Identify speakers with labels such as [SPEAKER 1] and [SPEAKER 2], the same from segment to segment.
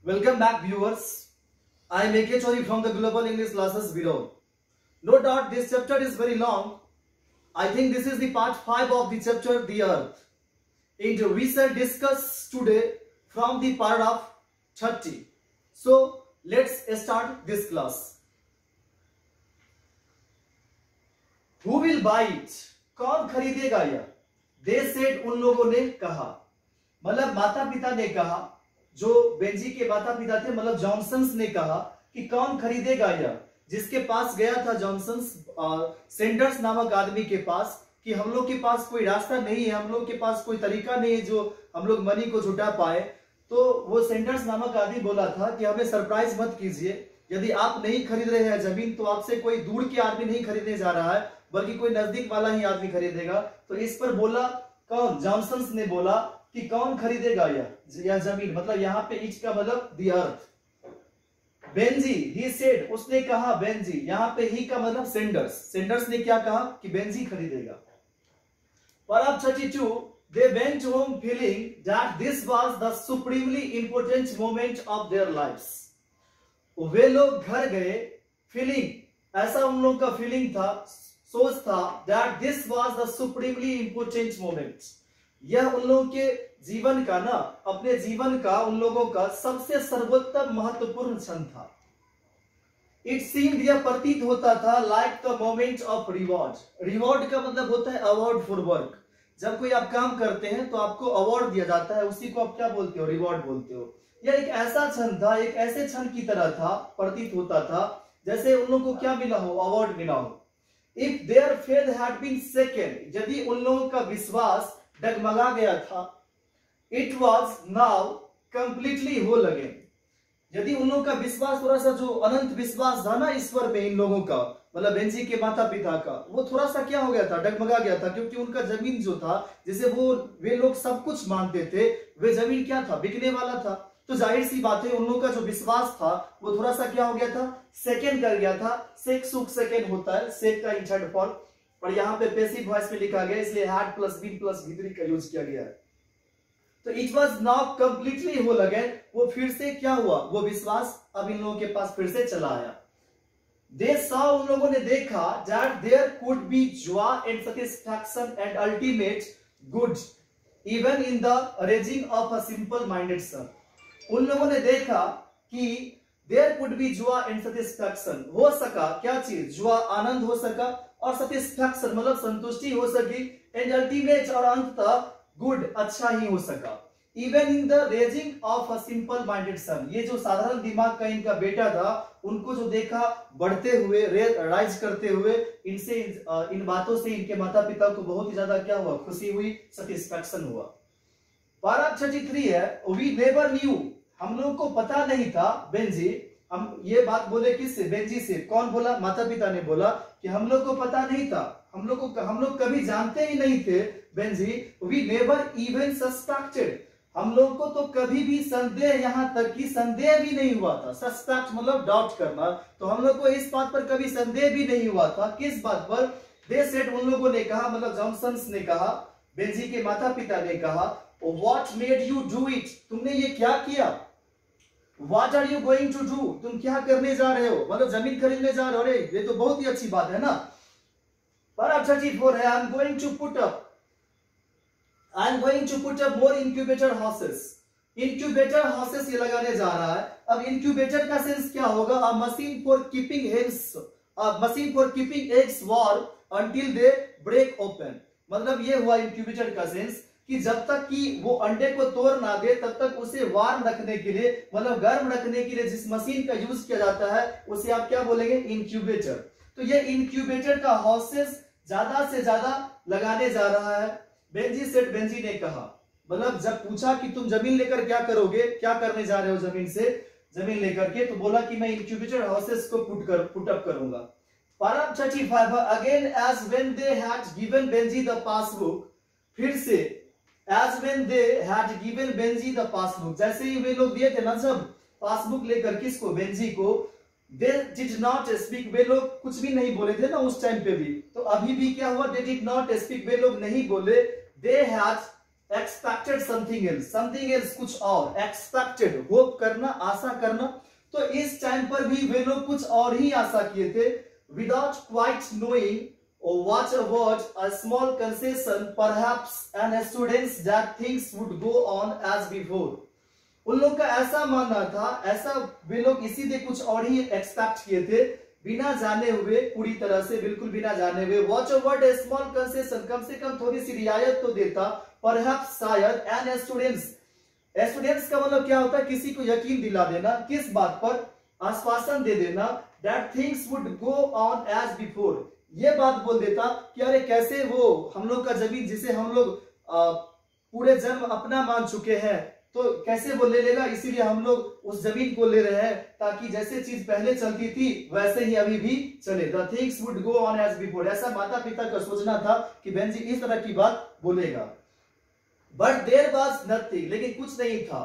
[SPEAKER 1] Welcome back, viewers. I am AK Chori from the Global English classes below. No doubt this chapter is very long. I think this is the part 5 of the chapter The Earth. And we shall discuss today from the paragraph 30. So let's start this class. Who will buy it? कौन खरीदेगा यह? They said, उन लोगों ने कहा, मतलब माता पिता ने कहा, जो बेंजी के माता पिता थे, मतलब जॉनसन्स ने कहा कि कौन खरीदेगा यह? जिसके पास गया था जॉनसन्स सेंडर्स नामक आदमी के पास कि हम लोग के पास कोई रास्ता नहीं है, हम लोग के पास कोई तरीका नहीं है जो हम लोग मनी को जुटा पाए। तो वो सेंडर्स नामक आदमी बोला था कि हमें सरप्राइज मत कीजिए, यदि आप नहीं खरीद रहे हैं जमीन तो आपसे कोई दूर के आदमी नहीं खरीदने जा रहा है, बल्कि कोई नजदीक वाला ही आदमी खरीदेगा। तो इस पर बोला कौन? जॉनसन्स ने बोला कि कौन खरीदेगा यह जमीन, मतलब यहाँ पे इच का मतलब the earth. Benji, he said, उसने कहा बेंजी, यहाँ पे ही का मतलब सेंडर्स, सेंडर्स ने क्या कहा कि बेंजी खरीदेगा। Paragraph 32, they went home feeling that this was the supremely important moment of their lives. वे लोग घर गए feeling, ऐसा उन लोगों का feeling था, सोच था that this was the supremely important moment. यह उन लोगों के जीवन का ना, अपने जीवन का उन लोगों का सबसे सर्वोत्तम महत्वपूर्ण क्षण था। It seemed, यह प्रतीत होता था like the moment of reward. Reward का मतलब होता है award for work. जब कोई आप काम करते हैं तो आपको अवार्ड दिया जाता है, उसी को आप क्या बोलते हो? रिवॉर्ड बोलते हो। यह एक ऐसा क्षण था, एक ऐसे क्षण की तरह था, प्रतीत होता था जैसे उन लोगों को क्या मिला हो? अवार्ड मिला हो। If their faith had been shaken, यदि उन लोगों का विश्वास डगमगा गया था, it was now completely whole again. यदि उन लोगों का विश्वास थोड़ा सा, जो अनंत विश्वास था ना ईश्वर में इन लोगों का, मतलब बेंजी के माता पिता का, वो थोड़ा सा क्या हो गया था? डगमगा गया था, क्योंकि उनका जमीन जो था, जिसे वे लोग सब कुछ मानते थे, वे जमीन क्या था? बिकने वाला था। तो जाहिर सी बात है उन लोगों का जो विश्वास था वो थोड़ा सा क्या हो गया था? सेकंड कर गया था। सेक सुख सेकंड होता है, सेक का इंथर्ड फॉर्म, और यहाँ पे पैसिव वॉइस में लिखा गया, इसलिए हैड प्लस बीन प्लस भी का यूज किया गया है। तो it was now completely whole again, वो फिर से क्या हुआ? वो विश्वास अब इन लोगों के पास फिर से चला आया। They saw, उन लोगों ने देखा that there could be joy and satisfaction and ultimate good even in the raising of a simple minded son. उन लोगों ने देखा कि there could be joy and satisfaction, हो सका क्या चीज? joy, आनंद हो सका, और satisfaction मतलब संतुष्टि हो सकी, and ultimate और अंततः good, अच्छा ही हो सका। Even in the raising of a simple minded son, ये जो साधारण दिमाग का इनका बेटा था, उनको जो देखा बढ़ते हुए, राइज करते हुए, इनसे इन बातों से इनके माता पिता को बहुत ही ज्यादा क्या हुआ? खुशी हुई, सेटिस्फैक्शन हुआ। पैराग्राफ 33 है, we never knew, हम लोगों को पता नहीं था। बेंजी, हम ये बात बोले किससे? बेंजी से। कौन बोला? माता पिता ने बोला कि हम लोग को पता नहीं था, हम लोग कभी जानते ही नहीं थे। Benji, we never even suspected, हम लोग को तो कभी भी संदेह, यहां तक कि संदेह भी नहीं हुआ था। सस्पेक्ट मतलब डाउट करना, तो हम लोग को इस बात पर कभी संदेह भी नहीं हुआ था। किस बात पर? दे सेड, उन लोगों ने कहा, मतलब जॉनसन्स ने कहा, बेंजी के माता पिता ने कहा, what made you do it, तुमने ये क्या किया? What are you going to do, तुम क्या करने जा रहे हो? मतलब जमीन खरीदने जा रहे हो। अरे ये तो बहुत ही अच्छी बात है ना। पैराग्राफ 34 है, I am going to put up, I am going to put up more incubator houses. Incubator houses ये लगाने जा रहा है। अब incubator का सेंस क्या होगा? A machine for keeping eggs, a machine for keeping eggs warm until they break open. मतलब ये हुआ incubator का सेंस कि जब तक कि वो अंडे को तोड़ ना दे तब तक उसे वार्म रखने के लिए, मतलब गर्म रखने के लिए जिस मशीन का यूज किया जाता है उसे आप क्या बोलेंगे? इंक्यूबेटर। तो ये इंक्यूबेटर का हाउसेस ज्यादा से ज्यादा लगाने जा रहा है। बेंजी सेड, बेंजी ने कहा, मतलब जब पूछा कि तुम जमीन लेकर क्या करोगे, क्या करने जा रहे हो जमीन से, जमीन लेकर के, तो बोला कि मैं इंक्यूबेटर हाउसेस को पुट अप करूंगा। Paragraph 35, again as when they had given Benjy the passbook, फिर से as when they had given Benjy the passbook, जैसे ही वे लोग दिए थे ना जब पासबुक लेकर, किसको? बेंजी को। दे डिड नॉट स्पीक, वे लोग कुछ भी नहीं बोले थे ना उस टाइम पे भी, तो अभी भी क्या हुआ? दे डिड नॉट स्पीक, वे लोग नहीं बोले। They had expected something else कुछ और, एक्सपेक्टेड होप करना, आशा करना। तो इस टाइम पर भी वे लोग कुछ और ही आशा किए थे, without quite knowing what a word, a small concession, perhaps an assurance that things would go on as before। उन लोग का ऐसा मानना था, ऐसा वे लोग इसीलिए कुछ और ही एक्सपेक्ट किए थे, बिना जाने हुए, पूरी तरह से बिल्कुल बिना जाने हुए। Watch a word, a small concession, कम से कम थोड़ी सी रियायत तो देता, परहैप्स शायद, एन एस्टूडेंट्स, एस्टूडेंट्स का मतलब क्या होता है, किसी को यकीन दिला देना, किस बात पर, आश्वासन दे देना, that things would go on as before, ये बात बोल देता कि अरे कैसे वो हम लोग का जमीन जिसे हम लोग पूरे जन्म अपना मान चुके हैं, तो कैसे वो ले लेगा, इसीलिए हम लोग उस जमीन को ले रहे हैं, ताकि जैसे चीज पहले चलती थी वैसे ही अभी भी चले। The things would go on as before, ऐसा माता पिता का सोचना था कि बेंजी इस तरह की बात बोलेगा। बट देयर वाज नथिंग, लेकिन कुछ नहीं था,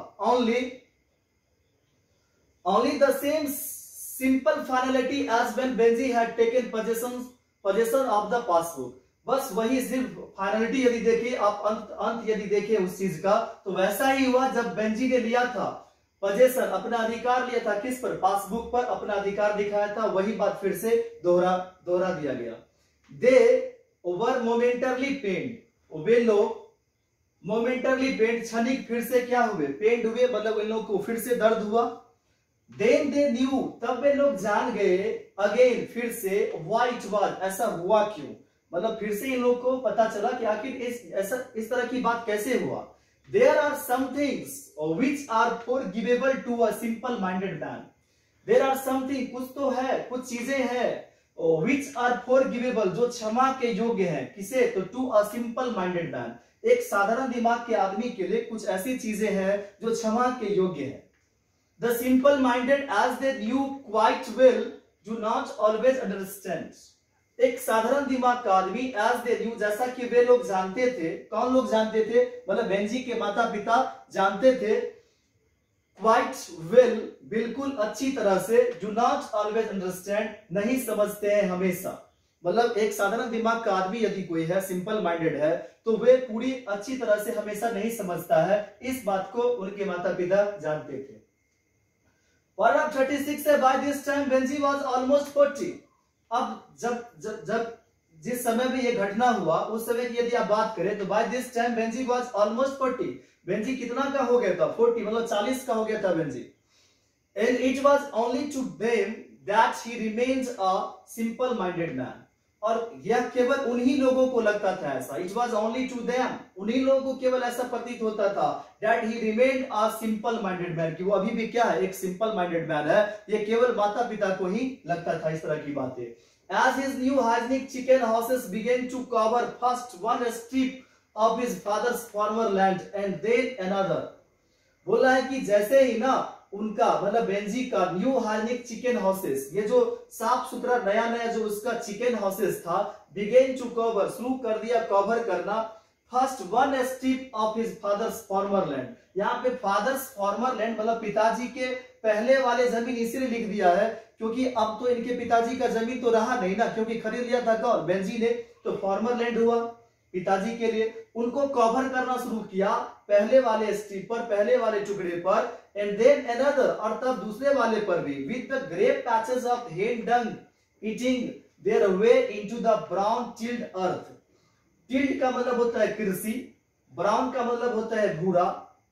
[SPEAKER 1] only the same simple finality as when Benji had taken possession of the passbook। बस वही सिर्फ फाइनलिटी यदि देखें आप, अंत यदि देखें उस चीज का, तो वैसा ही हुआ जब बेंजी ने लिया था पोजेशन, अपना अधिकार लिया था, किस पर, पासबुक पर अपना अधिकार दिखाया था, वही बात फिर से दोहरा दिया गया। दे वर मोमेंटरली पेंड, वे लोग मोमेंटरली पेंड, क्षणिक फिर से क्या हुए, पेंड हुए, मतलब इन लोगों को फिर से दर्द हुआ। Then they knew, तब वे लोग जान गए, अगेन फिर से, why it was, ऐसा हुआ क्यों, मतलब फिर से इन लोग को पता चला कि आखिर इस तरह की बात कैसे हुआ। There are some things which are forgivable to a simple minded man। There are something, कुछ तो है, कुछ चीजें हैं, which are forgivable, जो क्षमा के योग्य हैं, किसे, तो to a simple minded man, एक साधारण दिमाग के आदमी के लिए कुछ ऐसी चीजें हैं जो क्षमा के योग्य हैं। The simple minded, as they knew quite well, do not always understand। एक साधारण दिमाग का आदमी, as they knew, जैसा कि वे लोग जानते थे, कौन लोग जानते थे, मतलब बेंजी के माता पिता जानते थे, quite well, बिल्कुल अच्छी तरह से, do not always understand, नहीं समझते हैं हमेशा, मतलब एक साधारण दिमाग का आदमी यदि कोई है, सिंपल माइंडेड है, तो वे पूरी अच्छी तरह से हमेशा नहीं समझता है, इस बात को उनके माता पिता जानते थे। Paragraph 36 है, by this time Benji was almost 40। अब जब जिस समय में यह घटना हुआ, उस समय की यदि आप बात करें तो by this time Benji was almost 40। Benji कितना का हो गया था, 40, मतलब 40 का हो गया था Benji. And it was only to them that he remains a simple minded man। और यह केवल उन्हीं लोगों को लगता था ऐसा, it was only to them, उन्हीं लोगों को केवल ऐसा प्रतीत होता था, that he remained a simple minded man, कि वो अभी भी क्या है, एक सिंपल माइंडेड मैन है, ये केवल माता पिता को ही लगता था इस तरह की बातें। As his new hygienic chicken houses began to cover first one strip of his father's former land and then another। बोला है कि जैसे ही ना उनका, मतलब बेंजी का न्यू हाइजीनिक चिकन हाउसेस, ये जो साफ सुथरा नया नया जो उसका चिकन हाउसेस था, बिगेन टू कवर, शुरू कर दिया कवर करना, first one strip of his father's farmer land. यहाँ पे फादर्स फॉर्मर लैंड मतलब पिताजी के पहले वाले जमीन इसलिए लिख दिया है क्योंकि अब तो इनके पिताजी का जमीन तो रहा नहीं ना, क्योंकि खरीद लिया था कौन, बेंजी ने, तो फॉर्मर लैंड हुआ पिताजी के लिए। उनको कवर करना शुरू किया पहले वाले स्ट्रिप पर, पहले वाले टुकड़े पर, एंड देन अनदर, और तब दूसरे वाले पर भी, with the grey patches of hen dung eating their way into the brown tilled earth. Tilled का मतलब होता है कृषि, ब्राउन का मतलब होता है भूरा,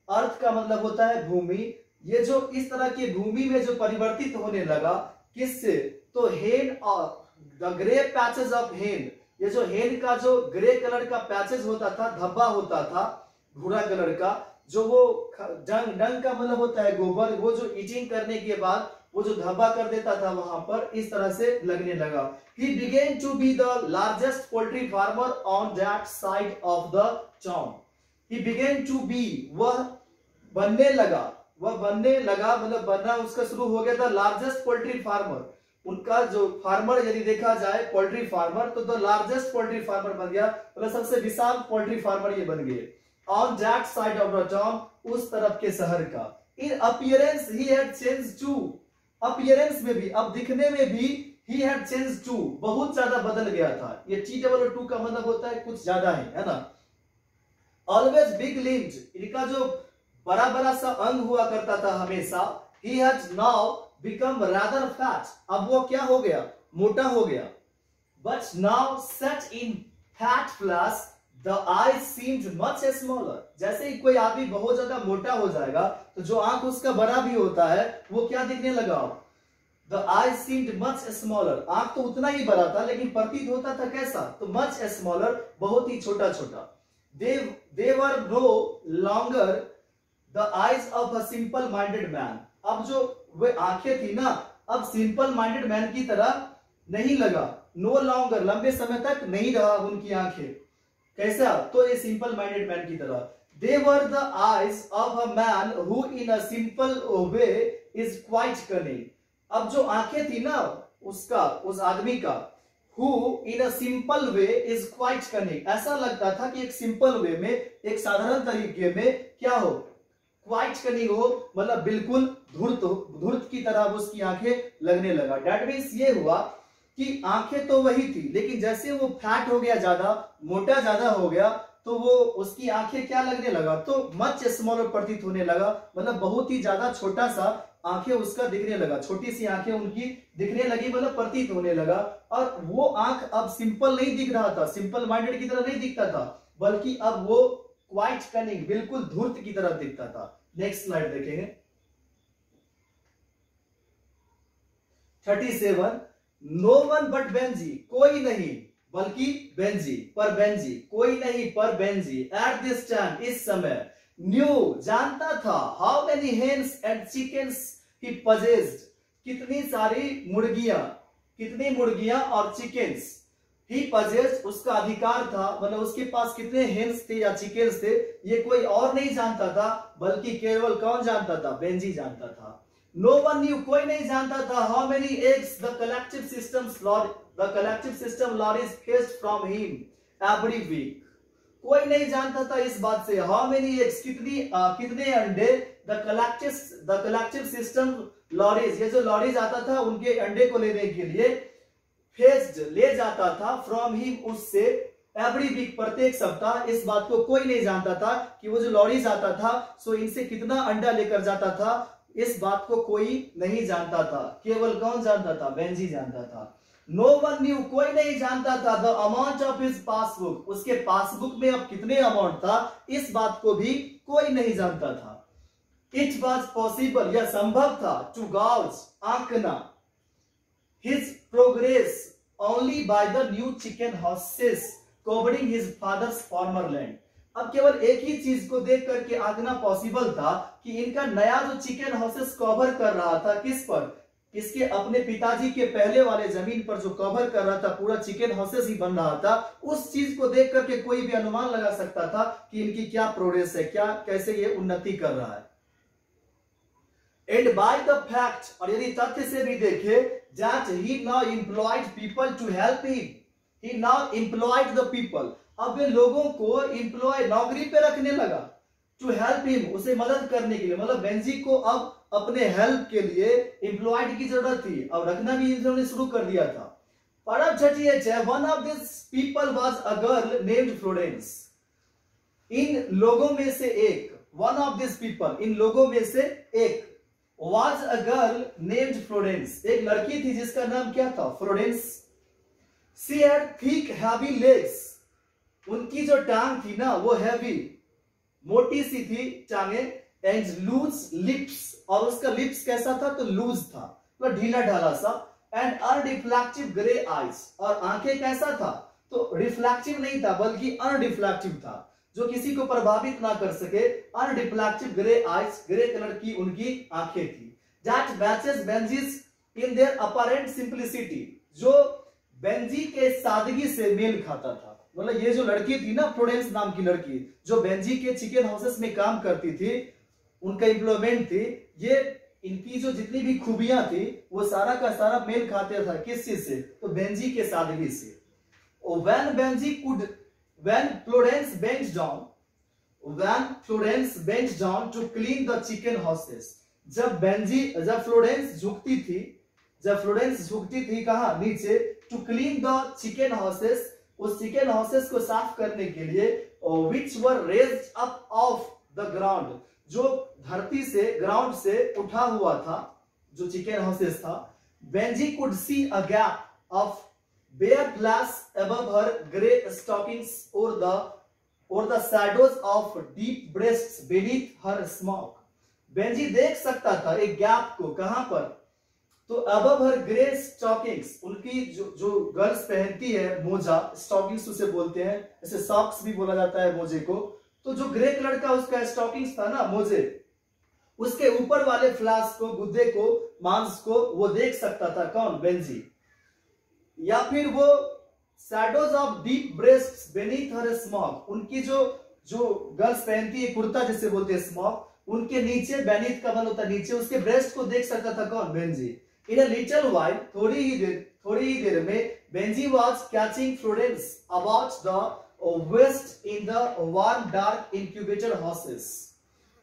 [SPEAKER 1] अर्थ का मतलब होता है भूमि। ये जो इस तरह की भूमि में जो परिवर्तित होने लगा, किससे, तो हेन और द ग्रे पैचेस ऑफ हेन, ये जो हेन का जो ग्रे कलर का पैचेस होता था, धब्बा होता था भूरा कलर का, जो वो डंग का मतलब होता है गोबर, वो जो ईटिंग करने के बाद वो जो धब्बा कर देता था वहां पर, इस तरह से लगने लगा। He began to be the largest poultry farmer on that side of the town। He began to be, वह बनने लगा, मतलब बनना उसका शुरू हो गया था, लार्जेस्ट पोल्ट्री फार्मर, उनका जो फार्मर यदि देखा जाए पोल्ट्री फार्मर, तो द लार्जेस्ट पोल्ट्री फार्मर बन गया, मतलब सबसे विशाल पोल्ट्री फार्मर ये बन गए। On that side of the town, उस तरफ के शहर का। In appearance he had changed too, appearance में भी, अब दिखने में भी, ही हैड चेंज्ड टू, बहुत ज्यादा बदल गया था। ये T-2 का मतलब होता है कुछ ज्यादा है ना। ऑलवेज बिग लिम्ड, इनका जो बड़ा बड़ा सा अंग हुआ करता था हमेशा, he has now become rather fat, अब वो क्या हो गया, मोटा हो गया। but now set in fat flesh the eyes seemed much smaller, जैसे ही कोई आदमी बहुत ज्यादा मोटा हो जाएगा तो जो आंख उसका बड़ा भी होता है वो क्या दिखने लगा, the eyes seemed much smaller, आंख तो उतना ही बड़ा था लेकिन प्रतीत होता था कैसा, तो much smaller, बहुत ही छोटा छोटा। they were no longer the eyes of a simple minded man, अब जो वे आंखें थी ना, अब सिंपल माइंडेड मैन की तरह नहीं लगा, नो लॉन्गर, लंबे समय तक नहीं रहा उनकी आंखें, कैसा, तो ये सिंपल माइंडेड मैन की तरह। They were the eyes of a man who in a simple way is quite cunning, अब जो आंखें थी ना उसका, उस आदमी का, who in a simple way is quite cunning, ऐसा लगता था कि एक सिंपल वे में, एक साधारण तरीके में क्या हो, क्वाइट कनिंग हो, मतलब बिल्कुल धूर्त की तरह उसकी आंखें लगने लगा। डेट मीन्स ये हुआ कि आंखें तो वही थी लेकिन जैसे वो फैट हो गया, ज्यादा मोटा ज्यादा हो गया, तो वो उसकी आंखें क्या लगने लगा, तो मच स्मॉलर प्रतीत होने लगा, मतलब बहुत ही ज्यादा छोटा सा आंखें उसका दिखने लगा, छोटी सी आंखें उनकी दिखने लगी, मतलब प्रतीत होने लगा। और वो आंख अब सिंपल नहीं दिख रहा था, सिंपल माइंडेड की तरह नहीं दिखता था, बल्कि अब वो क्वाइट कनिंग, बिल्कुल धूर्त की तरह दिखता था। नेक्स्ट स्लाइड देखेंगे 37। नो वन बट बेंजी, कोई नहीं बल्कि बेंजी, पर बेंजी, कोई नहीं पर बेंजी, एट दिस टाइम, इस समय, न्यू, जानता था, how many hens and chickens he possessed, कितनी सारी मुर्गियां, कितनी मुर्गियां और चिकन्स, ही पजेस्ड, उसका अधिकार था, मतलब उसके पास कितने हेन्स थे या चिकन्स थे, ये कोई और नहीं जानता था, बल्कि केवल कौन जानता था, बेंजी जानता था। नो वन न्यू, कोई नहीं जानता था, how many eggs the collective system lorries faced from him every week, कोई नहीं जानता था इस बात से, हाउ मेनी एग्स, कितने अंडे, द कलेक्टिव सिस्टम लॉरीज, ये जो लॉरीज आता था उनके अंडे को लेने के लिए, फेस्ड, ले जाता था, फ्रॉम हिम, उससे, एवरी वीक, प्रत्येक सप्ताह, इस बात को कोई नहीं जानता था कि वो जो लॉरीज आता था सो इनसे कितना अंडा लेकर जाता था, इस बात को कोई नहीं जानता था, केवल कौन जानता था, बेंजी जानता था। नो वन न्यू, कोई नहीं जानता था, the amount of his passbook, उसके पासबुक में अब कितने अमाउंट था, इस बात को भी कोई नहीं जानता था। इट वॉज पॉसिबल, यह संभव था, टू गॉज, आंकना, his progress only by the new chicken houses covering his father's former land, अब केवल एक ही चीज को देख करके आंकना पॉसिबल था कि इनका नया जो चिकन हाउसेस कवर कर रहा था, किस पर, इसके अपने पिताजी के पहले वाले जमीन पर जो कवर कर रहा था, पूरा चिकन हाउसेस ही बन रहा था, उस चीज को देख करके कोई भी अनुमान लगा सकता था कि इनकी क्या प्रोग्रेस है, क्या कैसे ये उन्नति कर रहा है। एंड बाय द फैक्ट, और यदि तथ्य से भी देखे, that he now employed people to help him, he now employed the people, अब वे लोगों को एम्प्लॉय, नौकरी पे रखने लगा, टू हेल्प हिम, उसे मदद करने के लिए, मतलब बेंजी को अब अपने हेल्प के लिए एम्प्लॉयड की जरूरत थी, अब रखना भी इन्होंने शुरू कर दिया था। paragraph 38 है, one of this people was a girl named Florence, इन लोगों में से एक, वन ऑफ दिस पीपल, इन लोगों में से एक, was a girl named Florence, एक लड़की थी जिसका नाम क्या था, Florence. She had thick heavy legs, उनकी जो टांग थी ना वो हैवी, मोटी सी थी टांगे, and loose lips, और उसका लिप्स कैसा था, तो लूज था, मतलब ढीला ढाला सा, and unreflective grey eyes, और आंखें कैसा था, तो रिफ्लेक्टिव नहीं था बल्कि अनरिफ्लेक्टिव था, जो किसी को प्रभावित ना कर सके, अनरिफ्लेक्टिव ग्रे आइज, ग्रे कलर की उनकी आंखें थी। That matches Benji's in their apparent simplicity, जो बेंजी के सादगी से मेल खाता था, मतलब ये जो लड़की थी ना, फ्लोरेंस नाम की लड़की, जो बेंजी के चिकन हाउसेस में काम करती थी, उनका एम्प्लॉयमेंट थी, ये इनकी जो जितनी भी खूबियां थी वो सारा का सारा मेल खाते था, किस चीज से, तो बेंजी के सादगी से। When Florence bent down to clean the chicken houses, जब फ्लोरेंस झुकती थी कहा, नीचे, to clean the chicken houses, उस चिकन हाउसेस को साफ करने के लिए, which were raised up off the ground, जो धरती से ग्राउंड से उठा हुआ था, जो चिकन हाउसेस था. Benji could see a gap of bare glass above her grey stockings or the shadows of deep breasts beneath her smock. Benji देख सकता था एक गैप को. कहां पर? तो above her grey stockings, उनकी जो गर्ल्स पहनती है मोजा, स्टॉकिंग्स उसे बोलते हैं, ऐसे सॉक्स भी बोला जाता है मोजे को. तो जो ग्रे कलर का उसका स्टॉकिंग्स था ना, मोजे, उसके ऊपर वाले फ्लास को, गुद्दे को, मांस को वो देख सकता था. कौन? बेंजी. या फिर वो shadows of deep breasts beneath her smock, उनकी जो गर्ल्स पहनती है कुर्ता जिसे बोलते हैं स्मॉक, उनके नीचे, बेनीथ का मतलब होता है नीचे, उसके ब्रेस्ट को देख सकता था. कौन? Benjy. In a little while, थोड़ी ही देर में Benjy was catching Florence about the waist in the warm dark incubator houses.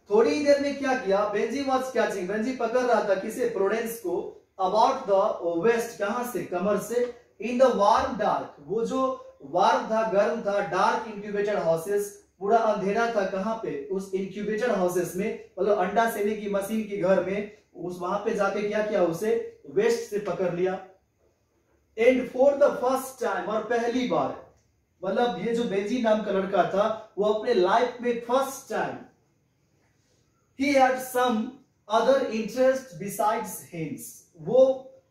[SPEAKER 1] थोड़ी ही देर में क्या किया? बेंजी वाज कैचिंग, बेंजी पकड़ रहा था किसे? फ्लोरेंस को. अबाउट द वेस्ट, कहां से? कमर से. इन द वार्म डार्क, वो जो वार्म था, गर्म था, डार्क इंक्यूबेटर हाउसेस, पूरा अंधेरा था. कहां पे? उस इंक्यूबेटर हाउसेस में, मतलब अंडा सेने की मशीन की घर में. उस वहां पे जाके क्या किया? उसे वेस्ट से पकड़ लिया. And for the first time, और पहली बार, मतलब ये जो बेंजी नाम का लड़का था वो अपने लाइफ में first time he had some other interest besides hens, वो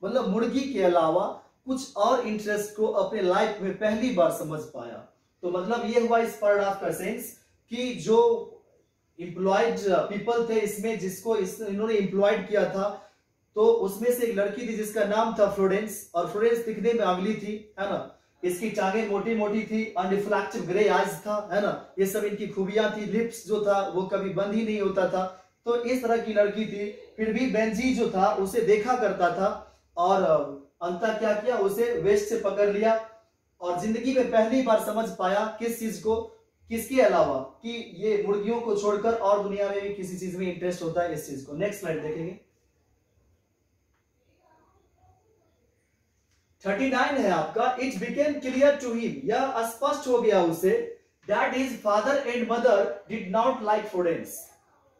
[SPEAKER 1] मतलब मुर्गी के अलावा कुछ और इंटरेस्ट को अपने लाइफ में पहली बार समझ पाया. तो मतलब ये हुआ इस पैराग्राफ का सेंस कि जो एम्प्लॉयड पीपल थे इसमें, जिसको इन्होंने एम्प्लॉयड किया था, तो उसमें से एक लड़की थी जिसका नाम था फ्लोरेंस. और फ्लोरेंस दिखने में अगली थी, है ना. इसकी टांगें मोटी मोटी थी, अनरिफ्लेक्टिव ग्रे आईज था, है ना. ये सब इनकी खूबियां थी. लिप्स जो था वो कभी बंद ही नहीं होता था. तो इस तरह की लड़की थी. फिर भी बेंजी जो था उसे देखा करता था और अंततः क्या किया? उसे वेस्ट से पकड़ लिया और जिंदगी में पहली बार समझ पाया किस चीज को, किसके अलावा, कि ये मुर्गियों को छोड़कर और दुनिया में भी किसी चीज में इंटरेस्ट होता है, इस चीज को. नेक्स्ट स्लाइड देखेंगे. 39 है आपका. It became clear to him, यह स्पष्ट हो गया उसे, that his father and mother did not like Florence,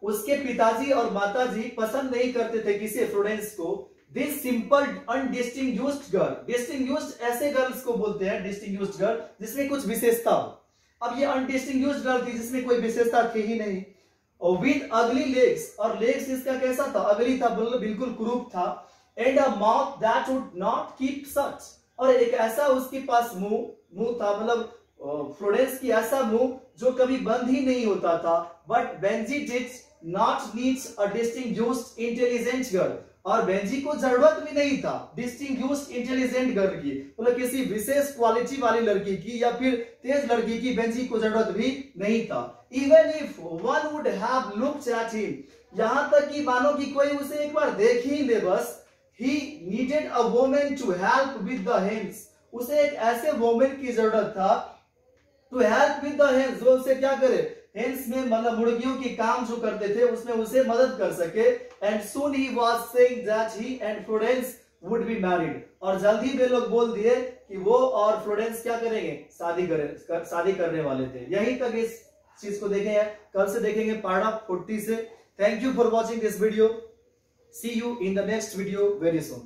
[SPEAKER 1] उसके पिताजी और माताजी पसंद नहीं करते थे किसे? फ्लोरेंस को. This simple undistinguished girl, distinguished ऐसे गर्ल्स को बोलते हैं, डिस्टिंग्विश्ड गर्ल जिसमें कुछ विशेषता हो. अब ये अनडिस्टिंग्विश्ड गर्ल थी जिसमें कोई विशेषता थी ही नहीं. और विद अगली लेग्स, और लेग्स इसका कैसा था? अगली था, बिल्कुल कुरूप था. And a mouth that would not keep shut, और एक ऐसा उसके पास मुंह था, मतलब फ्लोरेंस की ऐसा मुंह जो कभी बंद ही नहीं होता था. But Benji did not needs a distinguished intelligent girl, और बेंजी को जरूरत भी नहीं था डिस्टिंग्विश्ड इंटेलिजेंट गर्ल की, मतलब किसी विशेष क्वालिटी वाली लड़की की या फिर तेज लड़की की बेंजी को जरूरत भी नहीं था. Even if one would have looked at him, यहां तक कि मानो कि कोई उसे एक बार देख ही ले बस. He needed a woman to help with the hens, उसे एक ऐसे वोमेन की जरूरत था to help with the hens, जो उसे क्या करे? हेंस में मतलब मुर्गियों की काम जो करते थे उसमें उसे मदद कर सके. And soon he was saying that he and Florence would be married, और जल्दी वे लोग बोल दिए कि वो और फ्लोरेंस क्या करेंगे? शादी करने वाले थे. यहीं तक इस चीज को देखेंगे. कल से देखेंगे पैराग्राफ 40 से. Thank you for watching this video. See you in the next video very soon.